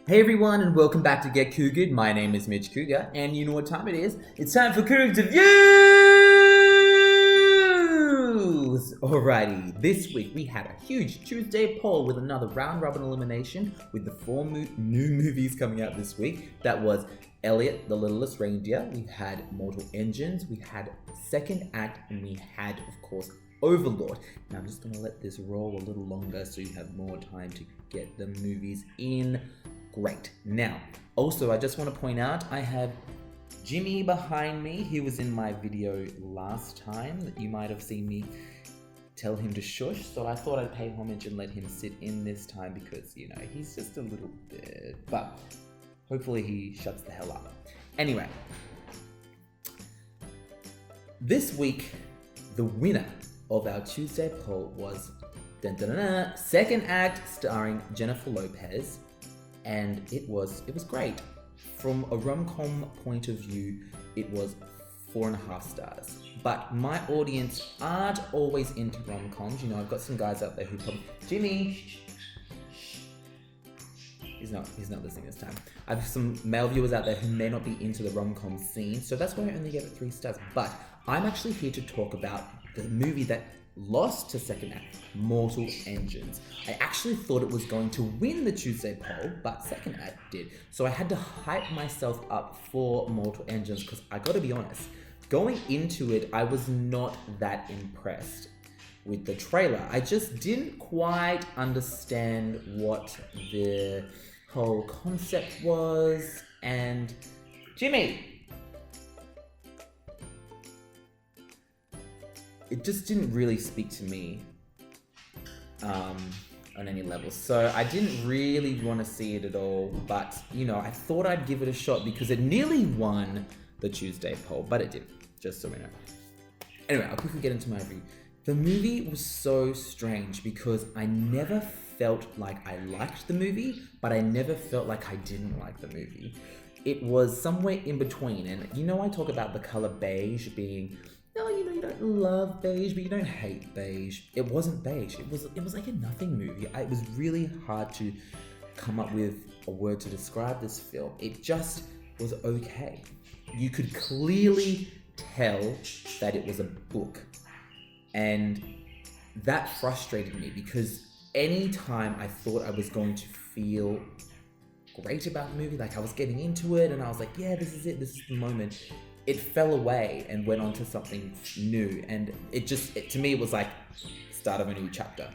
Hey everyone, and welcome back to Get Couged. My name is Mitch Cougar, and you know what time it is? It's time for Cougz Reviewz! Alrighty, this week we had a huge Tuesday poll with another round robin elimination with the four new movies coming out this week. That was Elliot, the Littlest Reindeer, we had Mortal Engines, we had Second Act, and we had, of course, Overlord. Now I'm just going to let this roll a little longer so you have more time to get the movies in. Great. Now, also, I just want to point out, I have Jimmy behind me. He was in my video last time that you might have seen me tell him to shush. So I thought I'd pay homage and let him sit in this time because, you know, he's just a little bit, but hopefully he shuts the hell up. Anyway, this week, the winner of our Tuesday poll was Second Act starring Jennifer Lopez. And it was great. From a rom-com point of view, it was 4.5 stars. But my audience aren't always into rom-coms. You know, I've got some guys out there who probably... Jimmy! He's not listening this time. I have some male viewers out there who may not be into the rom-com scene, so that's why I only gave it 3 stars. But I'm actually here to talk about the movie that lost to Second Act, Mortal Engines. I actually thought it was going to win the Tuesday poll, but Second Act did. So I had to hype myself up for Mortal Engines because I gotta be honest, going into it, I was not that impressed with the trailer. I just didn't quite understand what the whole concept was, and Jimmy! It just didn't really speak to me on any level. So I didn't really want to see it at all, but you know, I thought I'd give it a shot because it nearly won the Tuesday poll, but it didn't, just so we know. Anyway, I'll quickly get into my review. The movie was so strange because I never felt like I liked the movie, but I never felt like I didn't like the movie. It was somewhere in between, and you know I talk about the color beige being, no, you know, you don't love beige, but you don't hate beige. It wasn't beige. It was like a nothing movie. It was really hard to come up with a word to describe this film. It just was okay. You could clearly tell that it was a book. And that frustrated me because anytime I thought I was going to feel great about the movie, like I was getting into it and I was like, yeah, this is it, this is the moment, it fell away and went on to something new. And to me, it was like start of a new chapter.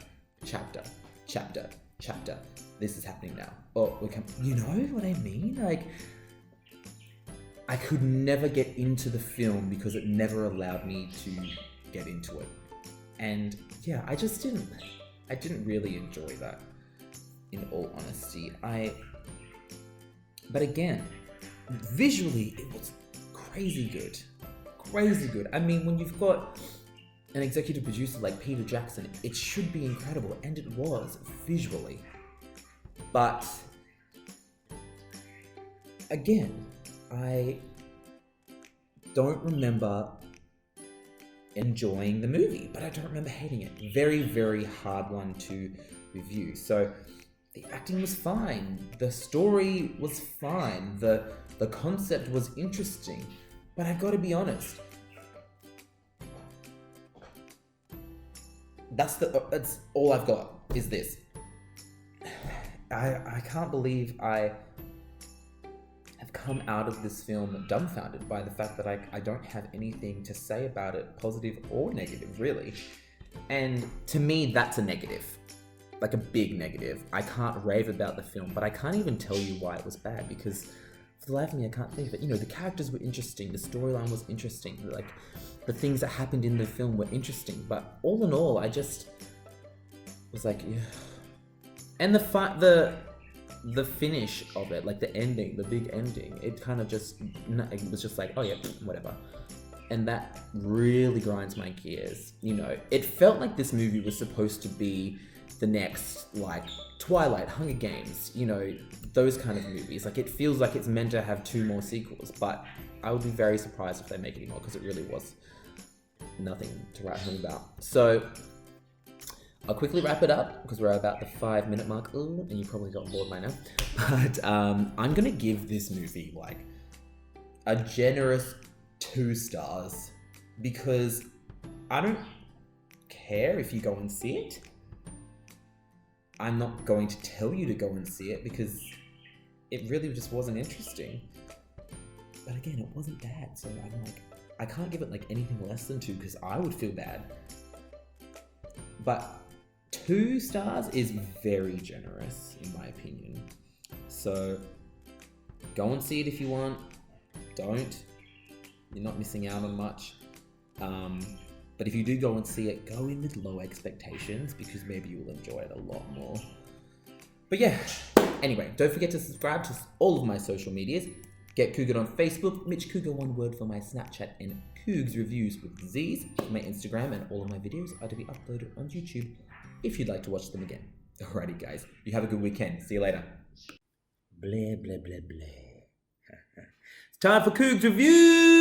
This is happening now. Oh, you know what I mean? Like, I could never get into the film because it never allowed me to get into it. And yeah, I didn't really enjoy that, in all honesty. But again, visually, it was crazy good. I mean, when you've got an executive producer like Peter Jackson, it should be incredible, and it was visually. But again, I don't remember enjoying the movie, but I don't remember hating it. Very, very hard one to review. So the acting was fine, the story was fine, the concept was interesting, but I gotta be honest, that's all I've got is this. I can't believe I have come out of this film dumbfounded by the fact that I don't have anything to say about it, positive or negative, really. And to me, that's a negative. Like a big negative. I can't rave about the film, but I can't even tell you why it was bad because for the life of me, I can't think of it. You know, the characters were interesting, the storyline was interesting, like the things that happened in the film were interesting, but all in all, I just was like, yeah. And the finish of it, like the ending, the big ending, it kind of it was just like, oh yeah, whatever. And that really grinds my gears. You know, it felt like this movie was supposed to be the next, like, Twilight, Hunger Games, you know, those kind of movies. Like, it feels like it's meant to have 2 more sequels, but I would be very surprised if they make any more because it really was nothing to write home about. So I'll quickly wrap it up because we're about the 5-minute mark. Ooh, and you probably got bored by now. But I'm gonna give this movie like a generous 2 stars because I don't care if you go and see it. I'm not going to tell you to go and see it because it really just wasn't interesting. But again, it wasn't bad, so I'm like, I can't give it like anything less than 2 because I would feel bad. But 2 stars is very generous in my opinion. So go and see it if you want. Don't. You're not missing out on much. But if you do go and see it, go in with low expectations because maybe you will enjoy it a lot more. But yeah, anyway, don't forget to subscribe to all of my social medias. Get Couged on Facebook, Mitch Cougar, one word for my Snapchat, and Cougz Reviewz with Z's. My Instagram and all of my videos are to be uploaded on YouTube if you'd like to watch them again. Alrighty guys, you have a good weekend. See you later. Blah, blah, blah, blah. It's time for Cougz Reviewz!